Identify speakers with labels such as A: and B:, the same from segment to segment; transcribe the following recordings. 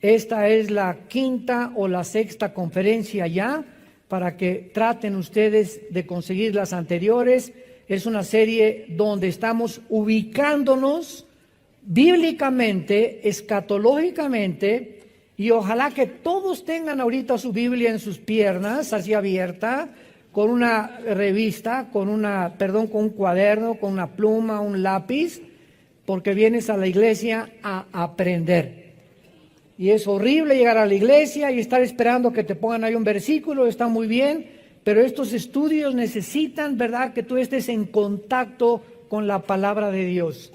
A: Esta es la quinta o la sexta conferencia ya, para que traten ustedes de conseguir las anteriores. Es una serie donde estamos ubicándonos bíblicamente, escatológicamente, y ojalá que todos tengan ahorita su Biblia en sus piernas, así abierta, con una revista, con un cuaderno, con una pluma, un lápiz, porque vienes a la iglesia a aprender. Y es horrible llegar a la iglesia y estar esperando que te pongan ahí un versículo, está muy bien, pero estos estudios necesitan, ¿verdad?, que tú estés en contacto con la palabra de Dios.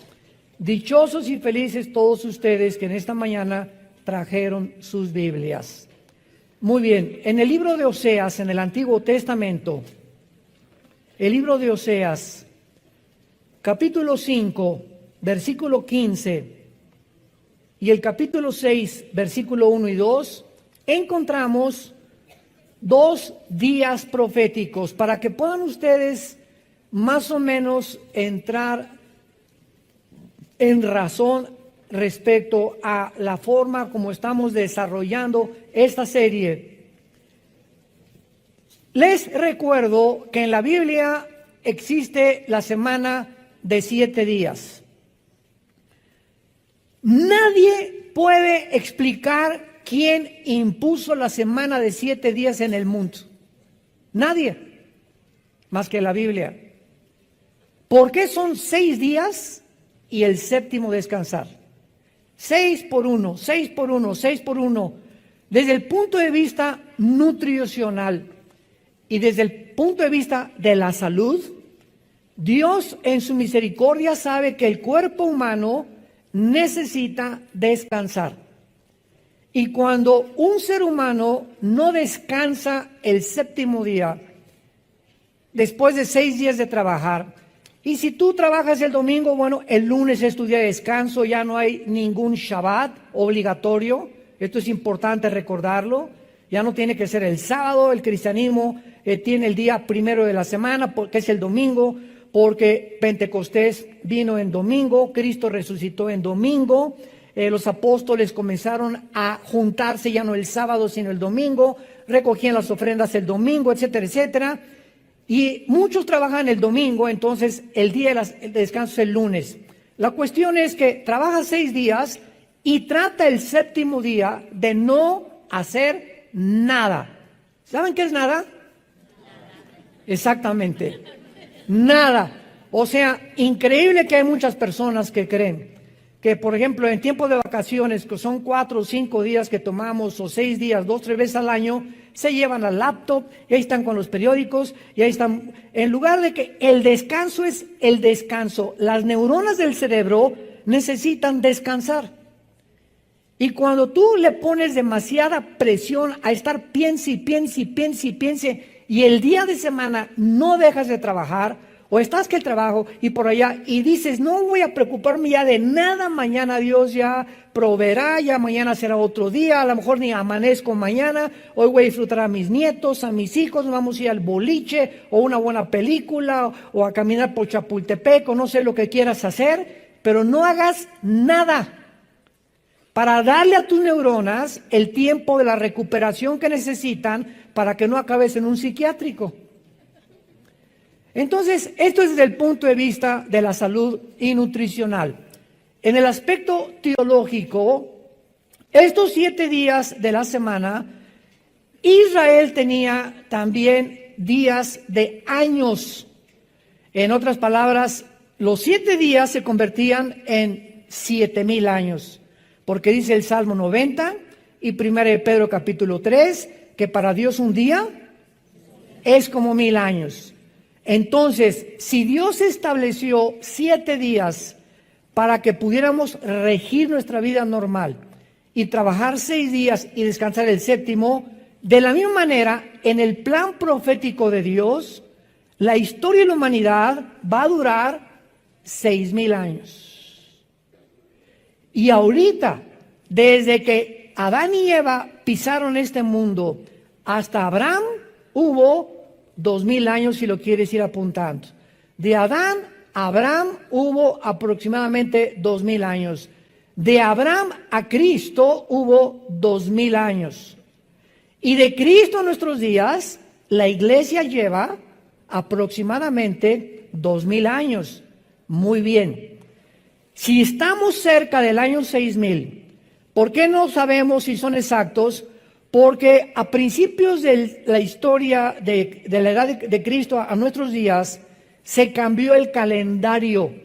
A: Dichosos y felices todos ustedes que en esta mañana trajeron sus Biblias. Muy bien, en el libro de Oseas, en el Antiguo Testamento, el libro de Oseas, capítulo 5, versículo 15, y el capítulo 6, versículo 1 y 2, encontramos dos días proféticos para que puedan ustedes más o menos entrar en razón respecto a la forma como estamos desarrollando esta serie. Les recuerdo que en la Biblia existe la semana de 7 días. Nadie puede explicar quién impuso la semana de 7 días en el mundo. Nadie, más que la Biblia. ¿Por qué son 6 días y el séptimo descansar? 6 por 1, 6 por 1, 6 por 1. Desde el punto de vista nutricional y desde el punto de vista de la salud, Dios en su misericordia sabe que el cuerpo humano necesita descansar. Y cuando un ser humano no descansa el séptimo día, después de 6 días de trabajar, y si tú trabajas el domingo, bueno, el lunes es tu día de descanso, ya no hay ningún Shabbat obligatorio. Esto es importante recordarlo. Ya no tiene que ser el sábado. El cristianismo tiene el día primero de la semana, porque es el domingo, porque Pentecostés vino en domingo, Cristo resucitó en domingo. Los apóstoles comenzaron a juntarse ya no el sábado, sino el domingo. Recogían las ofrendas el domingo, etcétera, etcétera. Y muchos trabajan el domingo, entonces el día de descanso es el lunes. La cuestión es que trabaja 6 días y trata el séptimo día de no hacer nada. ¿Saben qué es nada? Exactamente, nada. O sea, increíble que hay muchas personas que creen que, por ejemplo, en tiempo de vacaciones, que son 4 o 5 días que tomamos, o 6 días, 2 o 3 veces al año, se llevan al laptop y ahí están con los periódicos y ahí están. En lugar de que el descanso es el descanso, las neuronas del cerebro necesitan descansar. Y cuando tú le pones demasiada presión a estar piense y piense y piense y piense, y el día de semana no dejas de trabajar, o estás que el trabajo y por allá, y dices, no voy a preocuparme ya de nada, mañana Dios ya proveerá, ya mañana será otro día, a lo mejor ni amanezco mañana, hoy voy a disfrutar a mis nietos, a mis hijos, vamos a ir al boliche, o una buena película, o a caminar por Chapultepec, o no sé lo que quieras hacer, pero no hagas nada para darle a tus neuronas el tiempo de la recuperación que necesitan para que no acabes en un psiquiátrico. Entonces, esto es desde el punto de vista de la salud y nutricional. En el aspecto teológico, estos 7 días de la semana, Israel tenía también días de años. En otras palabras, los 7 días se convertían en 7,000 años. Porque dice el Salmo 90 y 1 de Pedro capítulo 3, que para Dios un día es como 1000 años. Entonces, si Dios estableció 7 días para que pudiéramos regir nuestra vida normal y trabajar 6 días y descansar el séptimo, de la misma manera, en el plan profético de Dios, la historia de la humanidad va a durar 6,000 años. Y ahorita, desde que Adán y Eva pisaron este mundo hasta Abraham, hubo 2,000 años, si lo quieres ir apuntando. De Adán a Abraham hubo aproximadamente 2,000 años. De Abraham a Cristo hubo 2000 años. Y de Cristo a nuestros días, la iglesia lleva aproximadamente 2000 años. Muy bien. Si estamos cerca del año 6000, ¿por qué no sabemos si son exactos? Porque a principios de la historia de la edad de Cristo a nuestros días, se cambió el calendario.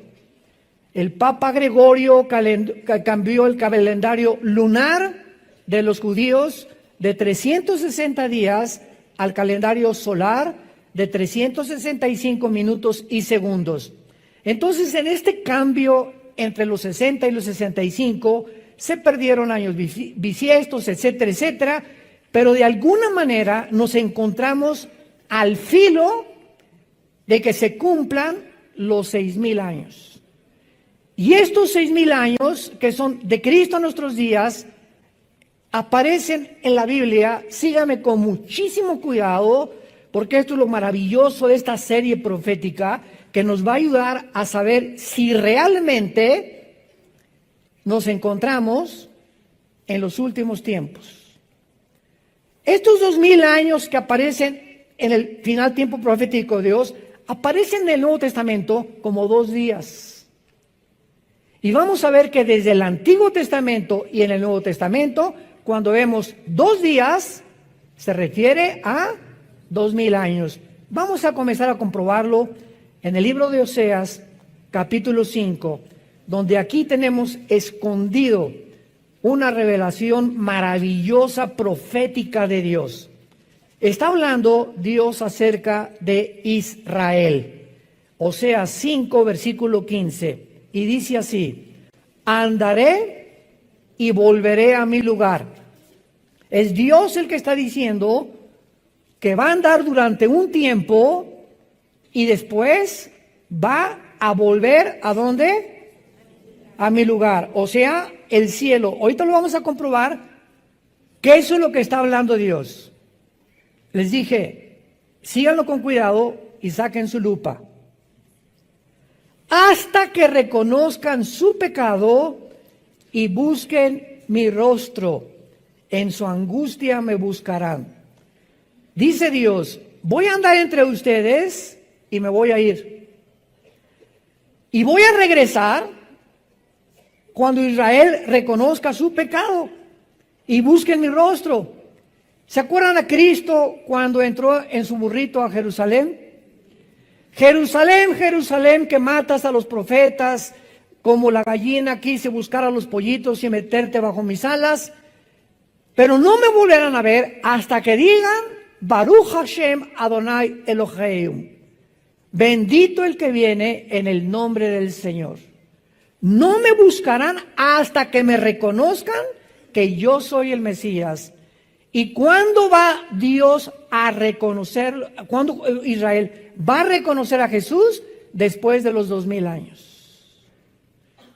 A: El Papa Gregorio cambió el calendario lunar de los judíos de 360 días al calendario solar de 365 minutos y segundos. Entonces, en este cambio entre los 60 y los 65, se perdieron años bisiestos, etcétera, etcétera, pero de alguna manera nos encontramos al filo de que se cumplan los 6000 años. Y estos 6000 años, que son de Cristo a nuestros días, aparecen en la Biblia. Sígame con muchísimo cuidado, porque esto es lo maravilloso de esta serie profética, que nos va a ayudar a saber si realmente nos encontramos en los últimos tiempos. Estos 2000 años que aparecen en el final tiempo profético de Dios, aparecen en el Nuevo Testamento como 2 días. Y vamos a ver que desde el Antiguo Testamento y en el Nuevo Testamento, cuando vemos 2 días, se refiere a 2000 años. Vamos a comenzar a comprobarlo en el libro de Oseas, capítulo 5, donde aquí tenemos escondido una revelación maravillosa, profética de Dios. Está hablando Dios acerca de Israel. Oseas 5, versículo 15. Y dice así: andaré y volveré a mi lugar. Es Dios el que está diciendo que va a andar durante un tiempo y después va a volver ¿a dónde? A mi lugar, o sea, el cielo. Ahorita lo vamos a comprobar que eso es lo que está hablando Dios. Les dije, síganlo con cuidado y saquen su lupa. Hasta que reconozcan su pecado y busquen mi rostro. En su angustia me buscarán. Dice Dios, voy a andar entre ustedes y me voy a ir. Y voy a regresar cuando Israel reconozca su pecado y busquen mi rostro. ¿Se acuerdan a Cristo cuando entró en su burrito a Jerusalén? Jerusalén, Jerusalén, que matas a los profetas, como la gallina quise buscar a los pollitos y meterte bajo mis alas, pero no me volverán a ver hasta que digan, Baruch Hashem Adonai Eloheinu, bendito el que viene en el nombre del Señor. No me buscarán hasta que me reconozcan que yo soy el Mesías. ¿Y cuándo va Dios a reconocer, cuándo Israel va a reconocer a Jesús? Después de los 2000 años.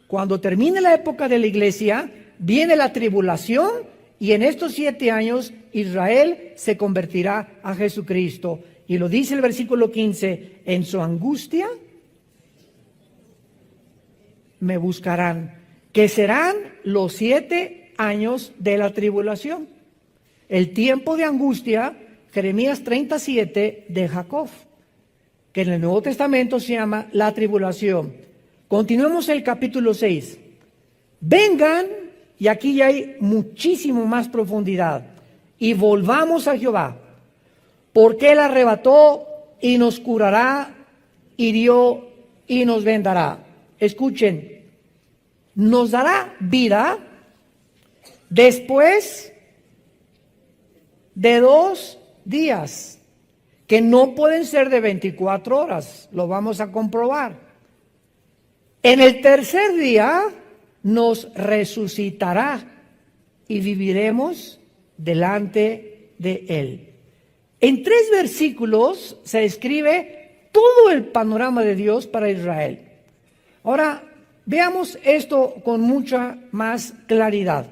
A: Cuando termine la época de la iglesia, viene la tribulación y en estos 7 años Israel se convertirá a Jesucristo. Y lo dice el versículo 15, en su angustia me buscarán, que serán los 7 años de la tribulación. El tiempo de angustia, Jeremías 37 de Jacob, que en el Nuevo Testamento se llama la tribulación. Continuemos el capítulo 6. Vengan, y aquí ya hay muchísimo más profundidad, y volvamos a Jehová, porque Él arrebató y nos curará, hirió y nos vendará. Escuchen, nos dará vida después de 2 días, que no pueden ser de 24 horas, lo vamos a comprobar. En el tercer día nos resucitará y viviremos delante de Él. En 3 versículos se describe todo el panorama de Dios para Israel. Ahora, veamos esto con mucha más claridad.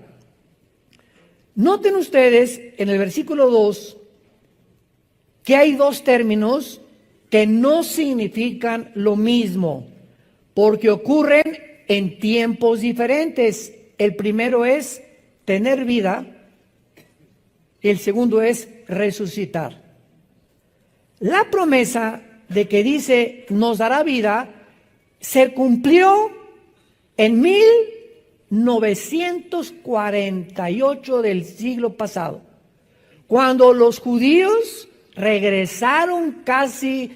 A: Noten ustedes en el versículo 2 que hay 2 términos que no significan lo mismo, porque ocurren en tiempos diferentes. El primero es tener vida y el segundo es resucitar. La promesa de que dice nos dará vida se cumplió en 1948 del siglo pasado, cuando los judíos regresaron casi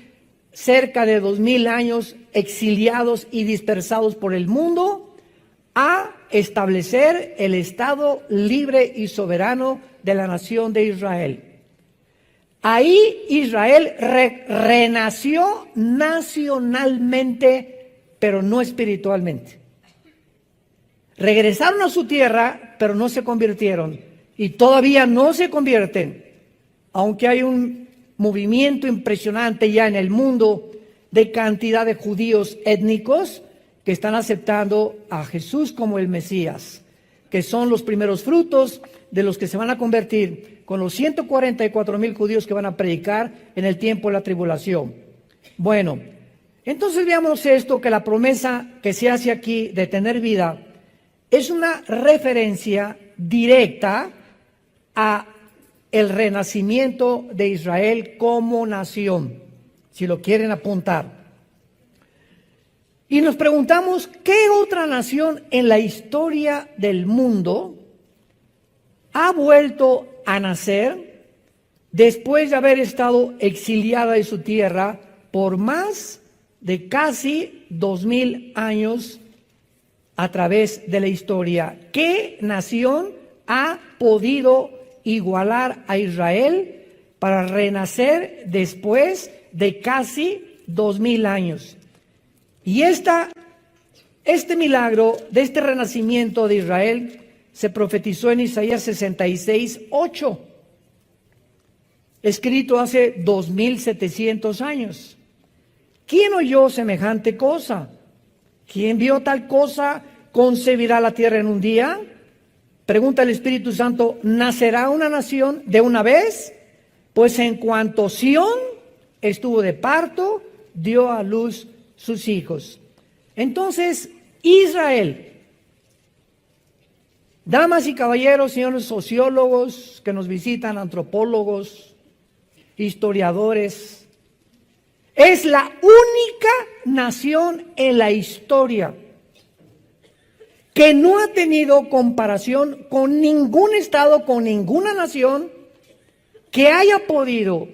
A: cerca de 2000 años exiliados y dispersados por el mundo a establecer el Estado libre y soberano de la nación de Israel. Ahí Israel renació nacionalmente, pero no espiritualmente. Regresaron a su tierra, pero no se convirtieron y todavía no se convierten, aunque hay un movimiento impresionante ya en el mundo de cantidad de judíos étnicos que están aceptando a Jesús como el Mesías, que son los primeros frutos de los que se van a convertir con los 144,000 judíos que van a predicar en el tiempo de la tribulación. Bueno, entonces veamos esto, que la promesa que se hace aquí de tener vida es una referencia directa a el renacimiento de Israel como nación, si lo quieren apuntar. Y nos preguntamos, ¿qué otra nación en la historia del mundo ha vuelto a nacer después de haber estado exiliada de su tierra por más de casi 2000 años a través de la historia? ¿Qué nación ha podido igualar a Israel para renacer después de casi 2000 años? Y este milagro de este renacimiento de Israel se profetizó en Isaías 66:8, escrito hace 2700 años. ¿Quién oyó semejante cosa? ¿Quién vio tal cosa? ¿Concebirá la tierra en un día? Pregunta el Espíritu Santo, ¿nacerá una nación de una vez? Pues en cuanto Sión estuvo de parto, dio a luz sus hijos. Entonces, Israel, damas y caballeros, señores sociólogos que nos visitan, antropólogos, historiadores, es la única nación en la historia que no ha tenido comparación con ningún estado, con ninguna nación que haya podido,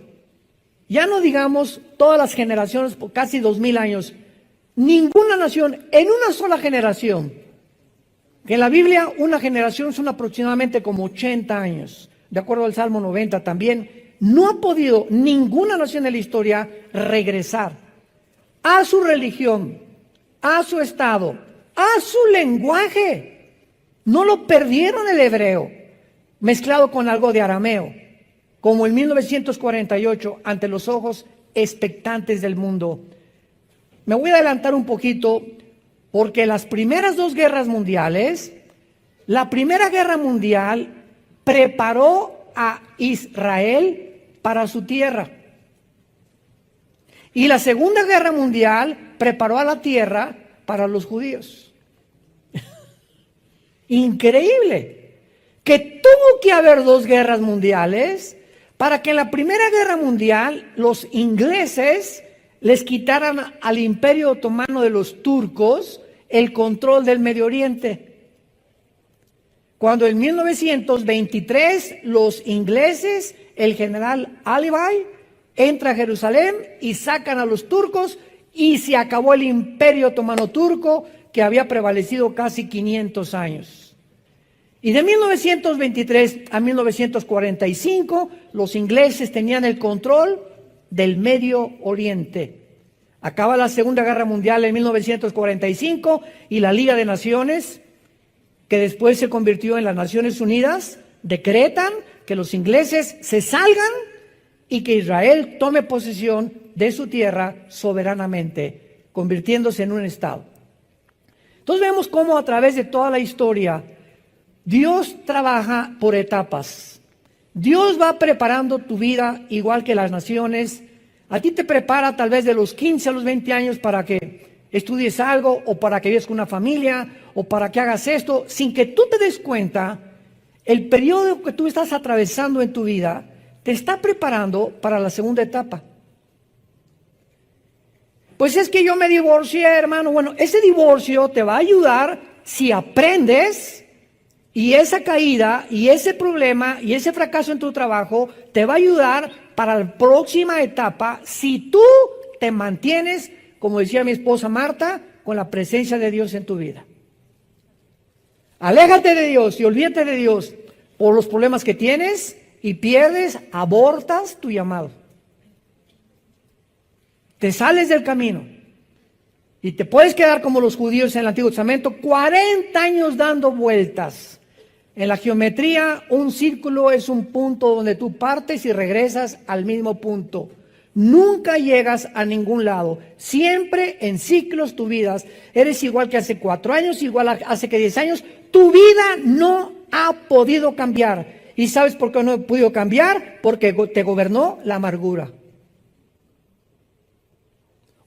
A: ya no digamos todas las generaciones, por casi 2000 años, ninguna nación en una sola generación, que en la Biblia una generación son aproximadamente como 80 años, de acuerdo al Salmo 90 también, no ha podido ninguna nación en la historia regresar a su religión, a su estado, a su lenguaje. No lo perdieron el hebreo, mezclado con algo de arameo, como en 1948, ante los ojos expectantes del mundo. Me voy a adelantar un poquito, porque las primeras dos guerras mundiales, la Primera Guerra Mundial preparó a Israel para su tierra. Y la Segunda Guerra Mundial preparó a la tierra para los judíos. Increíble que tuvo que haber dos guerras mundiales para que en la Primera Guerra Mundial los ingleses les quitaran al Imperio Otomano de los turcos el control del Medio Oriente. Cuando en 1923 los ingleses, el general Alibay, entra a Jerusalén y sacan a los turcos y se acabó el Imperio Otomano turco que había prevalecido casi 500 años. Y de 1923 a 1945 los ingleses tenían el control del Medio Oriente. Acaba la Segunda Guerra Mundial en 1945 y la Liga de Naciones, que después se convirtió en las Naciones Unidas, decretan que los ingleses se salgan y que Israel tome posesión de su tierra soberanamente, convirtiéndose en un Estado. Entonces vemos cómo a través de toda la historia Dios trabaja por etapas. Dios va preparando tu vida igual que las naciones. A ti te prepara tal vez de los 15 a los 20 años para que estudies algo, o para que vivas con una familia, o para que hagas esto, sin que tú te des cuenta, el periodo que tú estás atravesando en tu vida te está preparando para la segunda etapa. Pues es que yo me divorcié, hermano. Bueno, ese divorcio te va a ayudar si aprendes, y esa caída, y ese problema, y ese fracaso en tu trabajo, te va a ayudar para la próxima etapa si tú te mantienes, como decía mi esposa Marta, con la presencia de Dios en tu vida. Aléjate de Dios y olvídate de Dios por los problemas que tienes y pierdes, abortas tu llamado. Te sales del camino y te puedes quedar como los judíos en el Antiguo Testamento, 40 años dando vueltas. En la geometría, un círculo es un punto donde tú partes y regresas al mismo punto. Nunca llegas a ningún lado. Siempre en ciclos tu vida. Eres igual que hace 4 años, igual hace que 10 años. Tu vida no ha podido cambiar. ¿Y sabes por qué no ha podido cambiar? Porque te gobernó la amargura.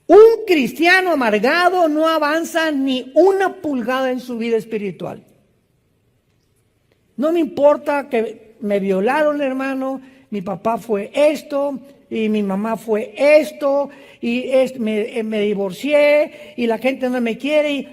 A: Un cristiano amargado no avanza ni una pulgada en su vida espiritual. No me importa que me violaron, hermano, mi papá fue esto, y mi mamá fue esto, y me divorcié, y la gente no me quiere, y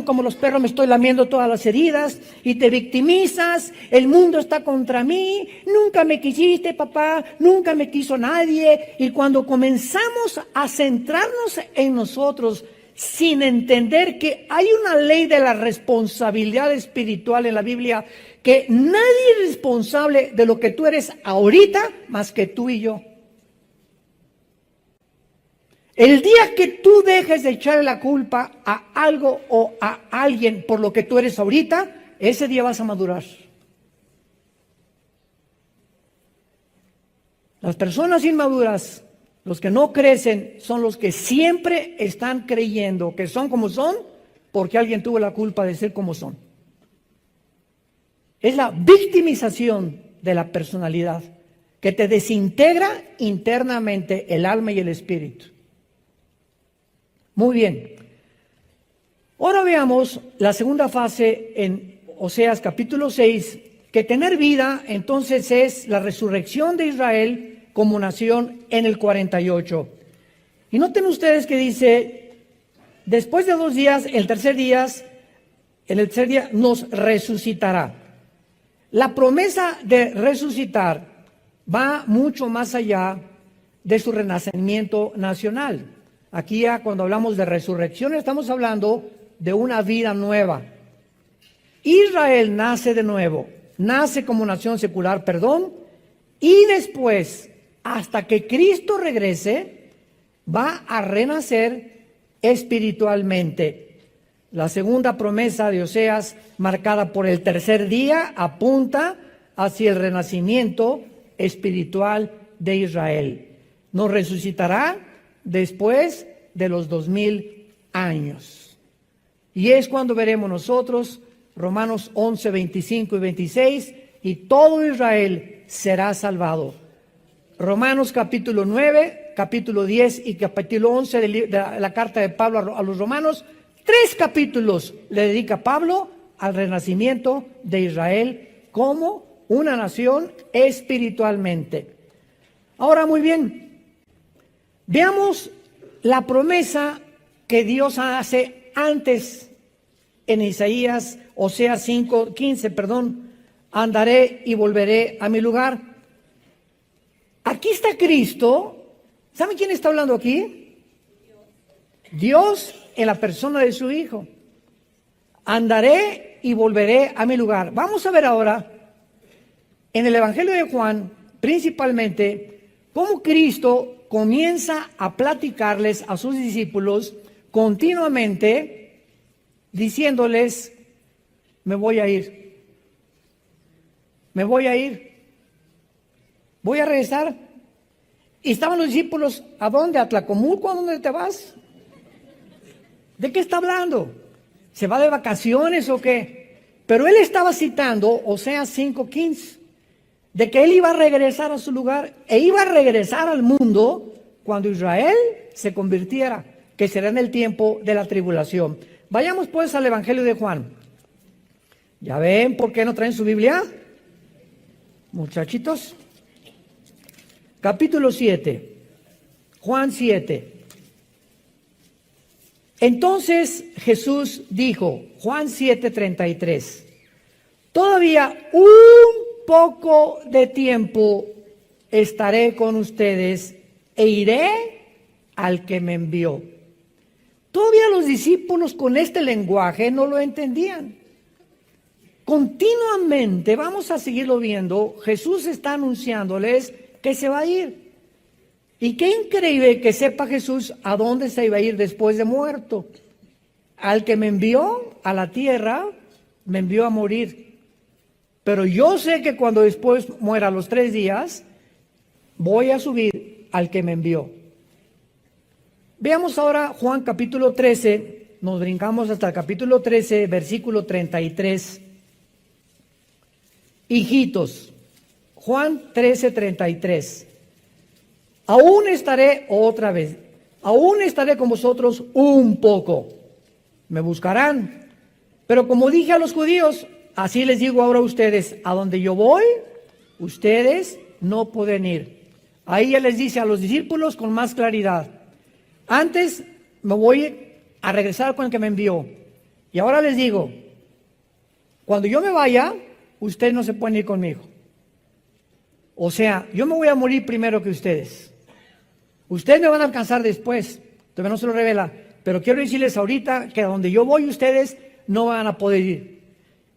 A: como los perros me estoy lamiendo todas las heridas, y te victimizas, el mundo está contra mí, nunca me quisiste, papá, nunca me quiso nadie. Y cuando comenzamos a centrarnos en nosotros, sin entender que hay una ley de la responsabilidad espiritual en la Biblia, que nadie es responsable de lo que tú eres ahorita más que tú y yo. El día que tú dejes de echarle la culpa a algo o a alguien por lo que tú eres ahorita, ese día vas a madurar. Las personas inmaduras, los que no crecen, son los que siempre están creyendo que son como son porque alguien tuvo la culpa de ser como son. Es la victimización de la personalidad que te desintegra internamente el alma y el espíritu. Muy bien. Ahora veamos la segunda fase en Oseas capítulo 6, que tener vida entonces es la resurrección de Israel como nación en el 48. Y noten ustedes que dice, después de 2 días, en el tercer día nos resucitará. La promesa de resucitar va mucho más allá de su renacimiento nacional. Aquí ya cuando hablamos de resurrección estamos hablando de una vida nueva. Israel nace de nuevo, nace como nación secular, y después, hasta que Cristo regrese, va a renacer espiritualmente. La segunda promesa de Oseas, marcada por el tercer día, apunta hacia el renacimiento espiritual de Israel. Nos resucitará después de los 2000 años. Y es cuando veremos nosotros Romanos 11, 25 y 26, y todo Israel será salvado. Romanos capítulo 9, capítulo 10 y capítulo 11 de la carta de Pablo a los romanos, 3 capítulos le dedica Pablo al renacimiento de Israel como una nación espiritualmente. Ahora, muy bien, veamos la promesa que Dios hace antes en Isaías, Oseas 15, andaré y volveré a mi lugar. Aquí está Cristo. ¿Saben quién está hablando aquí? Dios en la persona de su Hijo. Andaré y volveré a mi lugar. Vamos a ver ahora en el Evangelio de Juan, principalmente, cómo Cristo comienza a platicarles a sus discípulos continuamente, diciéndoles, me voy a ir, voy a regresar. Y estaban los discípulos, ¿a dónde? ¿A Tlacomulco? ¿A dónde te vas? ¿De qué está hablando? ¿Se va de vacaciones o qué? Pero él estaba citando Oseas 5:15, de que él iba a regresar a su lugar e iba a regresar al mundo cuando Israel se convirtiera, que será en el tiempo de la tribulación. Vayamos pues al Evangelio de Juan. ¿Ya ven por qué no traen su Biblia? Muchachitos. Capítulo 7. Juan 7. Entonces Jesús dijo, Juan 7:33, todavía un poco de tiempo estaré con ustedes e iré al que me envió. Todavía los discípulos con este lenguaje no lo entendían. Continuamente, vamos a seguirlo viendo, Jesús está anunciándoles que se va a ir. Y qué increíble que sepa Jesús a dónde se iba a ir después de muerto. Al que me envió a la tierra, me envió a morir. Pero yo sé que cuando después muera a los 3 días, voy a subir al que me envió. Veamos ahora Juan capítulo 13, nos brincamos hasta el capítulo 13, versículo 33. Hijitos, Juan 13:33. Aún estaré otra vez, aún estaré con vosotros un poco. Me buscarán. Pero como dije a los judíos, así les digo ahora a ustedes, a donde yo voy, ustedes no pueden ir. Ahí ya les dice a los discípulos con más claridad. Antes me voy a regresar con el que me envió. Y ahora les digo, cuando yo me vaya, ustedes no se pueden ir conmigo. O sea, yo me voy a morir primero que ustedes. Ustedes me van a alcanzar después, todavía no se lo revela, pero quiero decirles ahorita que a donde yo voy ustedes no van a poder ir.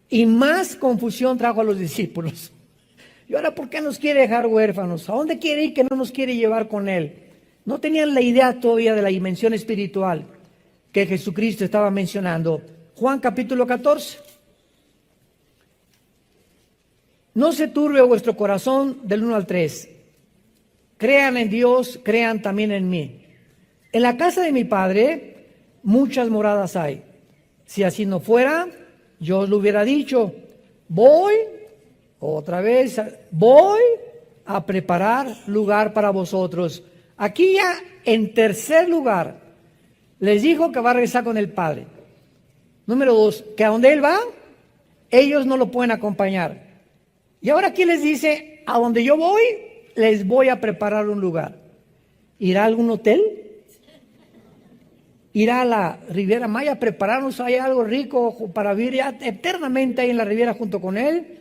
A: Y más confusión trajo a los discípulos. ¿Y ahora por qué nos quiere dejar huérfanos? ¿A dónde quiere ir que no nos quiere llevar con él? No tenían la idea todavía de la dimensión espiritual que Jesucristo estaba mencionando. Juan capítulo 14. No se turbe vuestro corazón del 1 al 3. Crean en Dios, crean también en mí. En la casa de mi Padre muchas moradas hay. Si así no fuera, yo os lo hubiera dicho. Voy a preparar lugar para vosotros. Aquí ya en tercer lugar, les dijo que va a regresar con el Padre. Número 2, que a donde Él va, ellos no lo pueden acompañar. Y ahora aquí les dice, a donde yo voy, les voy a preparar un lugar. ¿Irá a algún hotel? ¿Irá a la Riviera Maya a prepararnos ahí algo rico para vivir ya eternamente ahí en la Riviera junto con Él?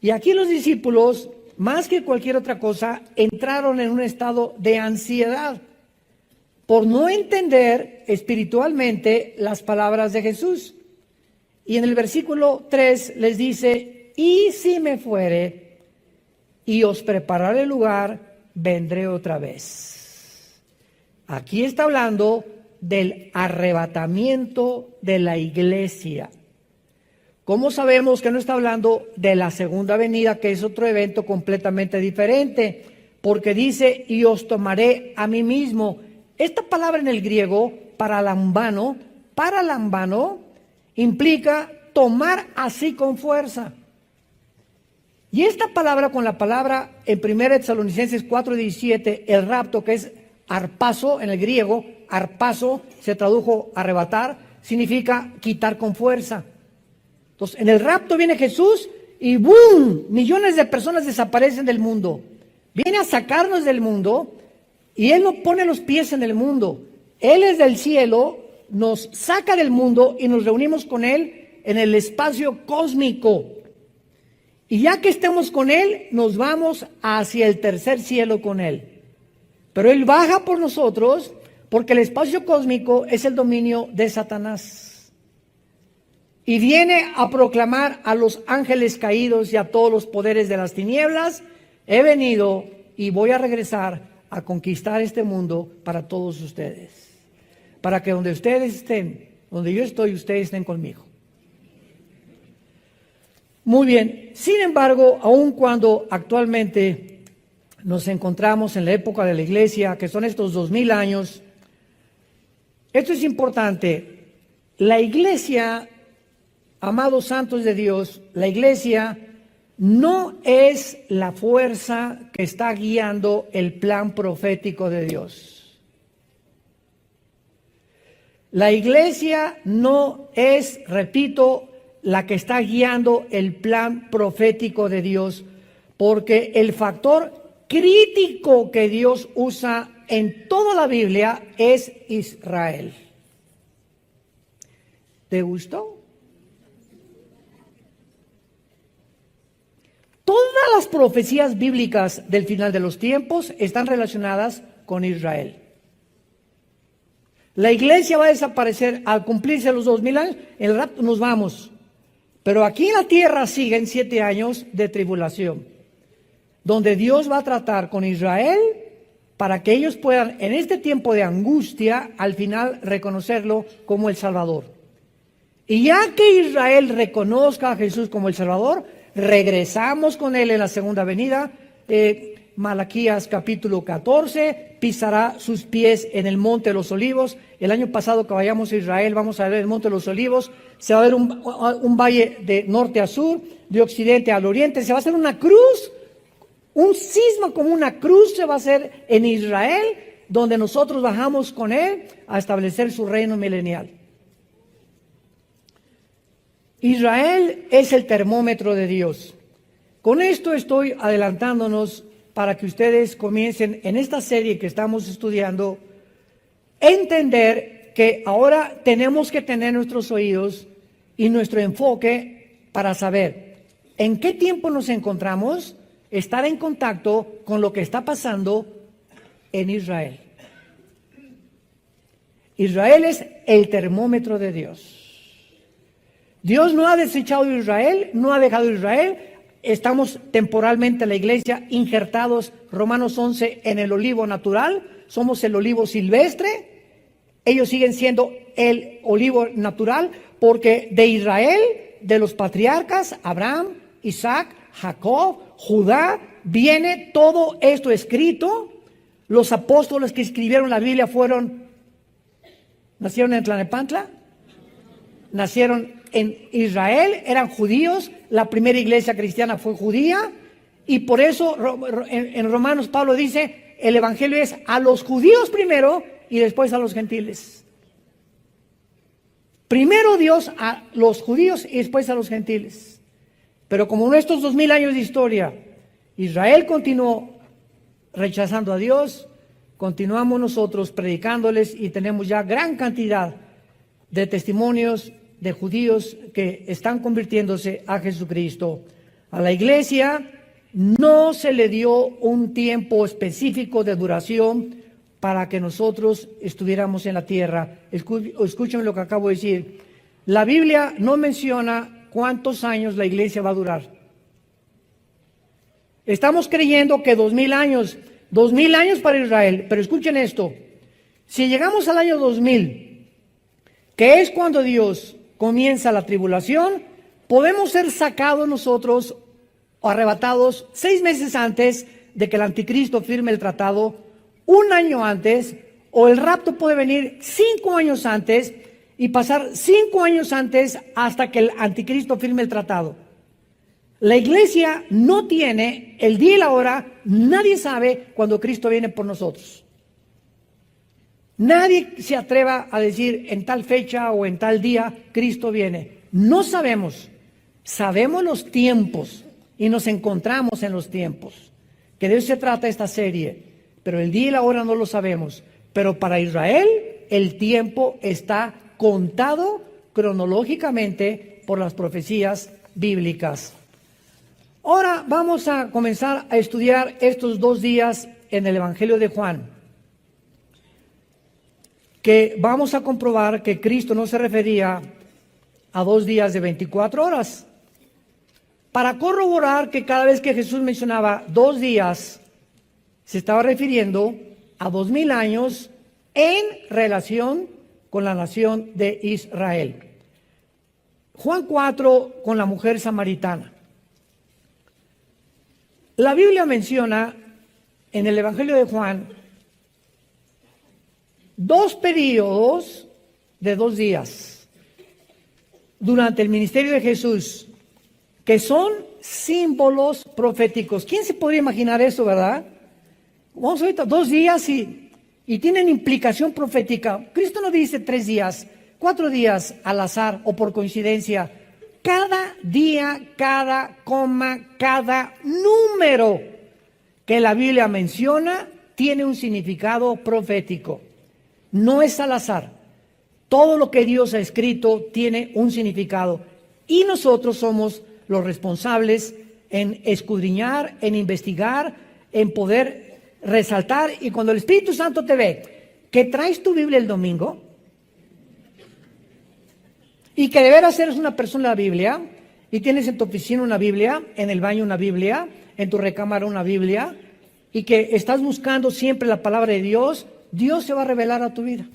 A: Y aquí los discípulos, más que cualquier otra cosa, entraron en un estado de ansiedad por no entender espiritualmente las palabras de Jesús. Y en el versículo 3 les dice, y si me fuere y os prepararé el lugar, vendré otra vez. Aquí está hablando del arrebatamiento de la iglesia. ¿Cómo sabemos que no está hablando de la segunda venida, que es otro evento completamente diferente? Porque dice, y os tomaré a mí mismo. Esta palabra en el griego, paralambano, implica tomar así con fuerza. Y esta palabra con la palabra en 1 Tesalonicenses 4:17, el rapto, que es arpazo en el griego, arpazo se tradujo arrebatar, significa quitar con fuerza. Entonces, en el rapto viene Jesús y ¡boom! Millones de personas desaparecen del mundo. Viene a sacarnos del mundo y Él no pone los pies en el mundo. Él es del cielo, nos saca del mundo y nos reunimos con Él en el espacio cósmico. Y ya que estemos con Él, nos vamos hacia el tercer cielo con Él. Pero Él baja por nosotros porque el espacio cósmico es el dominio de Satanás. Y viene a proclamar a los ángeles caídos y a todos los poderes de las tinieblas, he venido y voy a regresar a conquistar este mundo para todos ustedes. Para que donde ustedes estén, donde yo estoy, ustedes estén conmigo. Muy bien, sin embargo, aun cuando actualmente nos encontramos en la época de la iglesia, que son estos 2000 años, esto es importante. La iglesia, amados santos de Dios, la iglesia no es la fuerza que está guiando el plan profético de Dios. La iglesia no es, repito, la que está guiando el plan profético de Dios, porque el factor crítico que Dios usa en toda la Biblia es Israel. ¿Te gustó? Todas las profecías bíblicas del final de los tiempos están relacionadas con Israel. La iglesia va a desaparecer al cumplirse los 2000 años, en el rapto nos vamos. Pero aquí en la tierra siguen 7 años de tribulación, donde Dios va a tratar con Israel para que ellos puedan, en este tiempo de angustia, al final reconocerlo como el Salvador. Y ya que Israel reconozca a Jesús como el Salvador, regresamos con Él en la segunda venida. Malaquías capítulo 14, pisará sus pies en el Monte de los Olivos. El año pasado que vayamos a Israel, vamos a ver el Monte de los Olivos. Se va a ver un valle de norte a sur, de occidente al oriente. Se va a hacer una cruz, un cisma como una cruz se va a hacer en Israel, donde nosotros bajamos con Él a establecer su reino milenial. Israel es el termómetro de Dios. Con esto estoy adelantándonos para que ustedes comiencen en esta serie que estamos estudiando, entender que ahora tenemos que tener nuestros oídos y nuestro enfoque para saber en qué tiempo nos encontramos, estar en contacto con lo que está pasando en Israel. Israel es el termómetro de Dios. Dios no ha desechado a Israel, no ha dejado a Israel. Estamos temporalmente la iglesia injertados, Romanos 11, en el olivo natural. Somos el olivo silvestre. Ellos siguen siendo el olivo natural porque de Israel, de los patriarcas, Abraham, Isaac, Jacob, Judá, viene todo esto escrito. Los apóstoles que escribieron la Biblia nacieron en Tlalnepantla, nacieron en Israel, eran judíos, la primera iglesia cristiana fue judía, y por eso en Romanos Pablo dice, el evangelio es a los judíos primero y después a los gentiles. Primero Dios a los judíos y después a los gentiles. Pero como en estos 2000 años de historia, Israel continuó rechazando a Dios, continuamos nosotros predicándoles y tenemos ya gran cantidad de testimonios de judíos que están convirtiéndose a Jesucristo. A la iglesia no se le dio un tiempo específico de duración para que nosotros estuviéramos en la tierra. Escuchen lo que acabo de decir. La Biblia no menciona cuántos años la iglesia va a durar. Estamos creyendo que 2000 años para Israel, pero escuchen esto. Si llegamos al año 2000, que es cuando Dios comienza la tribulación, podemos ser sacados nosotros o arrebatados 6 meses antes de que el anticristo firme el tratado, 1 año antes, o el rapto puede venir 5 años antes y pasar 5 años antes hasta que el anticristo firme el tratado. La iglesia no tiene el día y la hora, nadie sabe cuando Cristo viene por nosotros. Nadie se atreva a decir en tal fecha o en tal día Cristo viene. No sabemos. Sabemos los tiempos y nos encontramos en los tiempos. Que de eso se trata esta serie. Pero el día y la hora no lo sabemos. Pero para Israel el tiempo está contado cronológicamente por las profecías bíblicas. Ahora vamos a comenzar a estudiar estos 2 días en el Evangelio de Juan, que vamos a comprobar que Cristo no se refería a 2 días de 24 horas. Para corroborar que cada vez que Jesús mencionaba 2 días, se estaba refiriendo a 2000 años en relación con la nación de Israel. Juan 4 con la mujer samaritana. La Biblia menciona en el Evangelio de Juan 2 periodos de 2 días durante el ministerio de Jesús, que son símbolos proféticos. ¿Quién se podría imaginar eso, verdad? Vamos ahorita 2 días y tienen implicación profética. Cristo no dice 3 días, 4 días al azar o por coincidencia. Cada día, cada coma, cada número que la Biblia menciona tiene un significado profético. No es al azar. Todo lo que Dios ha escrito tiene un significado. Y nosotros somos los responsables en escudriñar, en investigar, en poder resaltar. Y cuando el Espíritu Santo te ve que traes tu Biblia el domingo y que de veras eres una persona de la Biblia y tienes en tu oficina una Biblia, en el baño una Biblia, en tu recámara una Biblia, y que estás buscando siempre la palabra de Dios, Dios se va a revelar a tu vida.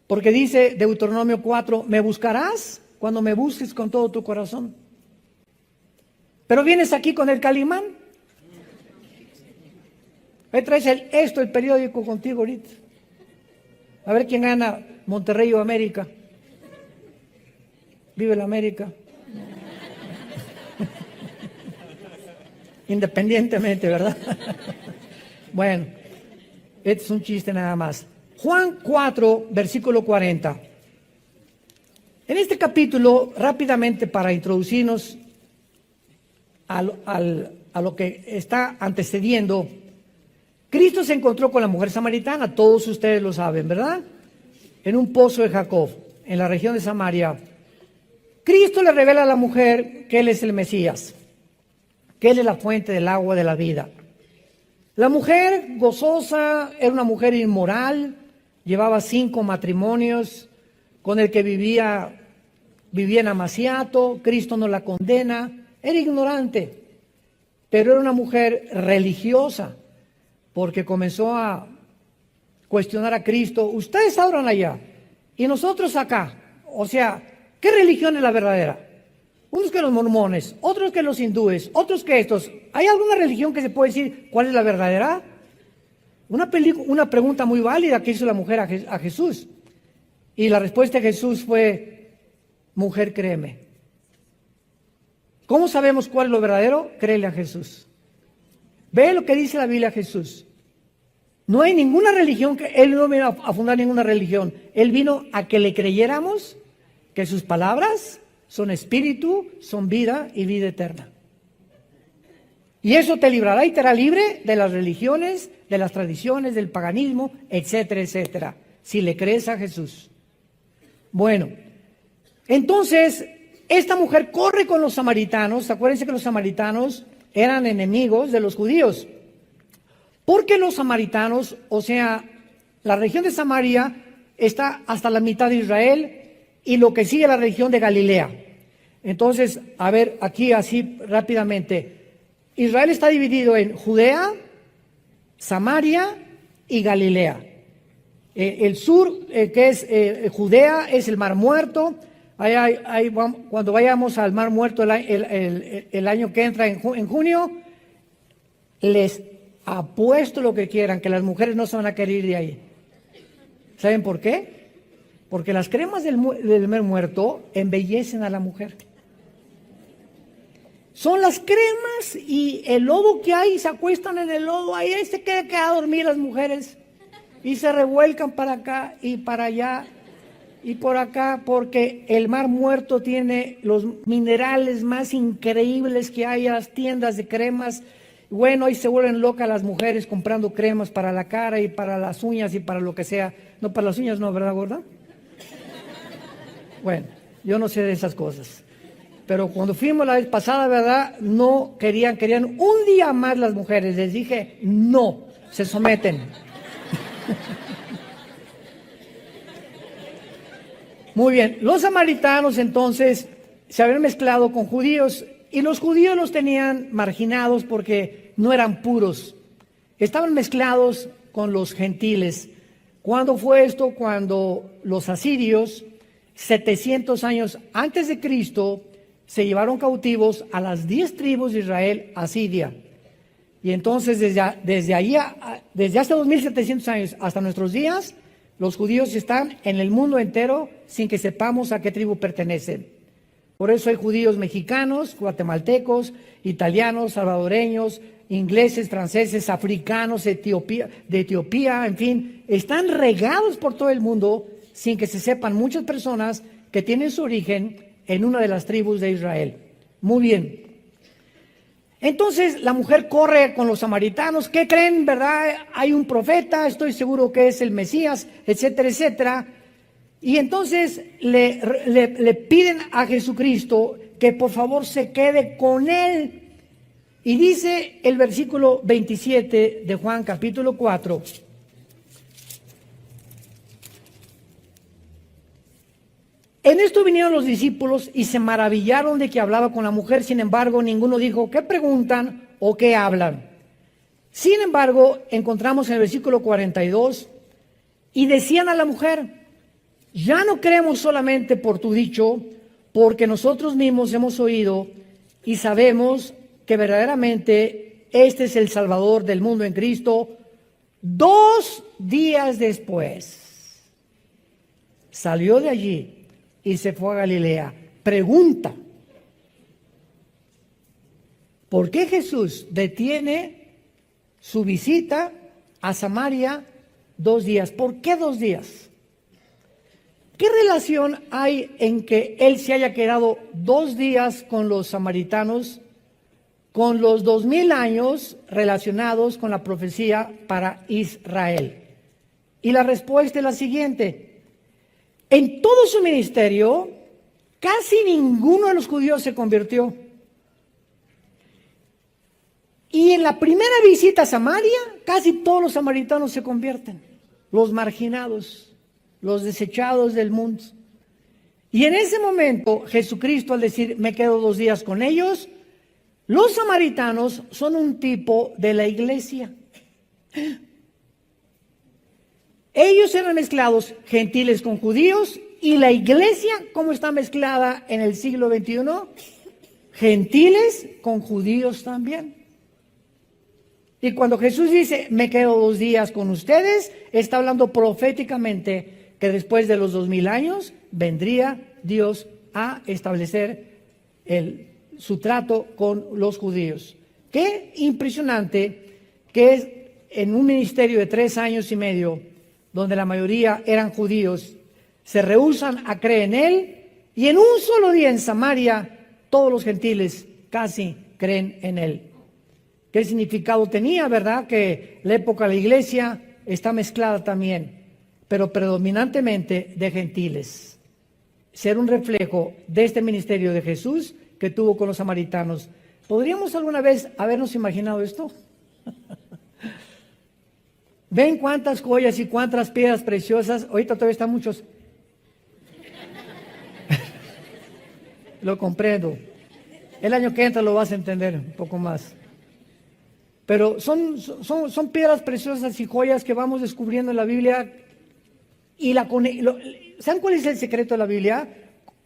A: Porque dice Deuteronomio 4, me buscarás cuando me busques con todo tu corazón. Pero vienes aquí con el Calimán. Ahí traes el periódico contigo ahorita. A ver quién gana, Monterrey o América. Vive la América. Independientemente, ¿verdad? Bueno, este es un chiste nada más. Juan 4, versículo 40. En este capítulo, rápidamente para introducirnos a lo que está antecediendo, Cristo se encontró con la mujer samaritana, todos ustedes lo saben, ¿verdad? En un pozo de Jacob, en la región de Samaria. Cristo le revela a la mujer que Él es el Mesías, que Él es la fuente del agua de la vida. La mujer gozosa era una mujer inmoral, llevaba 5 matrimonios, con el que vivía en amaciato. Cristo no la condena, era ignorante, pero era una mujer religiosa, porque comenzó a cuestionar a Cristo. Ustedes adoran allá y nosotros acá. O sea, ¿qué religión es la verdadera? Unos que los mormones, otros que los hindúes, otros que estos. ¿Hay alguna religión que se puede decir cuál es la verdadera? Una pregunta muy válida que hizo la mujer a Jesús. Y la respuesta de Jesús fue, mujer, créeme. ¿Cómo sabemos cuál es lo verdadero? Créele a Jesús. Ve lo que dice la Biblia a Jesús. No hay ninguna religión, Él no vino a fundar ninguna religión. Él vino a que le creyéramos que sus palabras son espíritu, son vida y vida eterna. Y eso te librará y te hará libre de las religiones, de las tradiciones, del paganismo, etcétera, etcétera, si le crees a Jesús. Bueno, entonces, esta mujer corre con los samaritanos. Acuérdense que los samaritanos eran enemigos de los judíos. Porque los samaritanos, o sea, la región de Samaria está hasta la mitad de Israel y lo que sigue la región de Galilea. Entonces, a ver, aquí así rápidamente. Israel está dividido en Judea, Samaria y Galilea. El sur, que es Judea, es el Mar Muerto. Cuando vayamos al Mar Muerto el año que entra en junio, les apuesto lo que quieran, que las mujeres no se van a querer ir de ahí. ¿Saben por qué? Porque las cremas del Mar Muerto embellecen a la mujer. Son las cremas y el lodo que hay, se acuestan en el lodo, ahí se quedan a dormir las mujeres y se revuelcan para acá y para allá y por acá, porque el Mar Muerto tiene los minerales más increíbles que hay, a las tiendas de cremas. Bueno, ahí se vuelven locas las mujeres comprando cremas para la cara y para las uñas y para lo que sea. No, para las uñas no, ¿verdad, gorda? Bueno, yo no sé de esas cosas. Pero cuando fuimos la vez pasada, ¿verdad? No querían un día más las mujeres. Les dije, no, se someten. Muy bien, los samaritanos entonces se habían mezclado con judíos y los judíos los tenían marginados porque no eran puros. Estaban mezclados con los gentiles. ¿Cuándo fue esto? Cuando los asirios, 700 años antes de Cristo, se llevaron cautivos a las 10 tribus de Israel a Siria. Y entonces desde hace 2700 años hasta nuestros días, los judíos están en el mundo entero sin que sepamos a qué tribu pertenecen. Por eso hay judíos mexicanos, guatemaltecos, italianos, salvadoreños, ingleses, franceses, africanos, de Etiopía, en fin, están regados por todo el mundo sin que se sepan muchas personas que tienen su origen en una de las tribus de Israel. Muy bien. Entonces la mujer corre con los samaritanos. ¿Qué creen, verdad? Hay un profeta, estoy seguro que es el Mesías, etcétera, etcétera. Y entonces le piden a Jesucristo que por favor se quede con él. Y dice el versículo 27 de Juan capítulo 4. En esto vinieron los discípulos y se maravillaron de que hablaba con la mujer. Sin embargo, ninguno dijo, ¿qué preguntan o qué hablan? Sin embargo, encontramos en el versículo 42, y decían a la mujer, ya no creemos solamente por tu dicho, porque nosotros mismos hemos oído y sabemos que verdaderamente este es el Salvador del mundo en Cristo. 2 días después salió de allí y se fue a Galilea. Pregunta, ¿por qué Jesús detiene su visita a Samaria 2 días? ¿Por qué 2 días? ¿Qué relación hay en que él se haya quedado 2 días con los samaritanos, con los 2000 años relacionados con la profecía para Israel? Y la respuesta es la siguiente. En todo su ministerio, casi ninguno de los judíos se convirtió. Y en la primera visita a Samaria, casi todos los samaritanos se convierten. Los marginados, los desechados del mundo. Y en ese momento, Jesucristo, al decir, me quedo 2 días con ellos, los samaritanos son un tipo de la iglesia. Ellos eran mezclados, gentiles con judíos, y la iglesia, ¿cómo está mezclada en el siglo XXI? Gentiles con judíos también. Y cuando Jesús dice, me quedo 2 días con ustedes, está hablando proféticamente que después de los 2000 años vendría Dios a establecer su trato con los judíos. Qué impresionante que es en un ministerio de 3 años y medio, donde la mayoría eran judíos, se rehúsan a creer en él, y en un solo día en Samaria, todos los gentiles casi creen en él. ¿Qué significado tenía, verdad? Que la época de la iglesia está mezclada también, pero predominantemente de gentiles. Ser un reflejo de este ministerio de Jesús que tuvo con los samaritanos. ¿Podríamos alguna vez habernos imaginado esto? ¿Ven cuántas joyas y cuántas piedras preciosas? Ahorita todavía están muchos. Lo comprendo. El año que entra lo vas a entender un poco más. Pero son piedras preciosas y joyas que vamos descubriendo en la Biblia. Y ¿saben cuál es el secreto de la Biblia?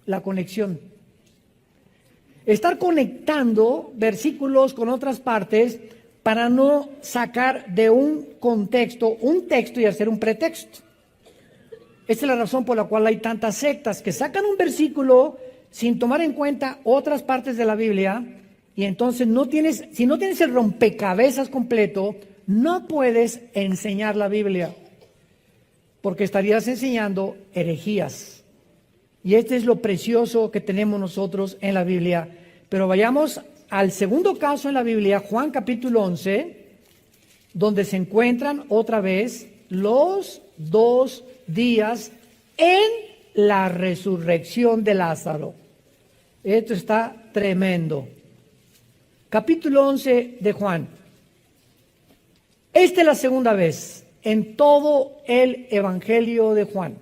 A: La conexión. Estar conectando versículos con otras partes para no sacar de un contexto un texto y hacer un pretexto. Esta es la razón por la cual hay tantas sectas que sacan un versículo sin tomar en cuenta otras partes de la Biblia, y entonces si no tienes el rompecabezas completo, no puedes enseñar la Biblia, porque estarías enseñando herejías. Y este es lo precioso que tenemos nosotros en la Biblia. Pero vayamos al segundo caso en la Biblia, Juan capítulo 11, donde se encuentran otra vez los 2 días en la resurrección de Lázaro. Esto está tremendo. Capítulo 11 de Juan. Esta es la segunda vez en todo el Evangelio de Juan,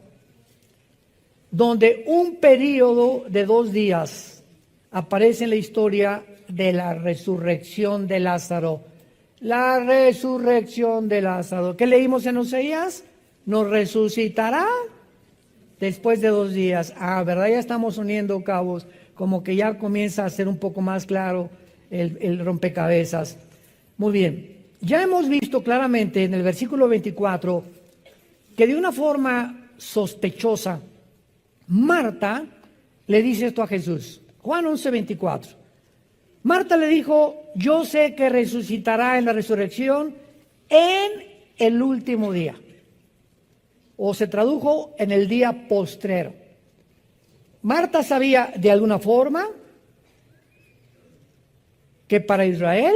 A: donde un periodo de 2 días aparece en la historia de la resurrección de Lázaro. La resurrección de Lázaro. ¿Qué leímos en Oseas? Nos resucitará después de 2 días. ¿Verdad? Ya estamos uniendo cabos, como que ya comienza a ser un poco más claro el rompecabezas. Muy bien. Ya hemos visto claramente en el versículo 24 que de una forma sospechosa, Marta le dice esto a Jesús. Juan 11:24. Marta le dijo, yo sé que resucitará en la resurrección en el último día. O se tradujo en el día postrero. Marta sabía de alguna forma que para Israel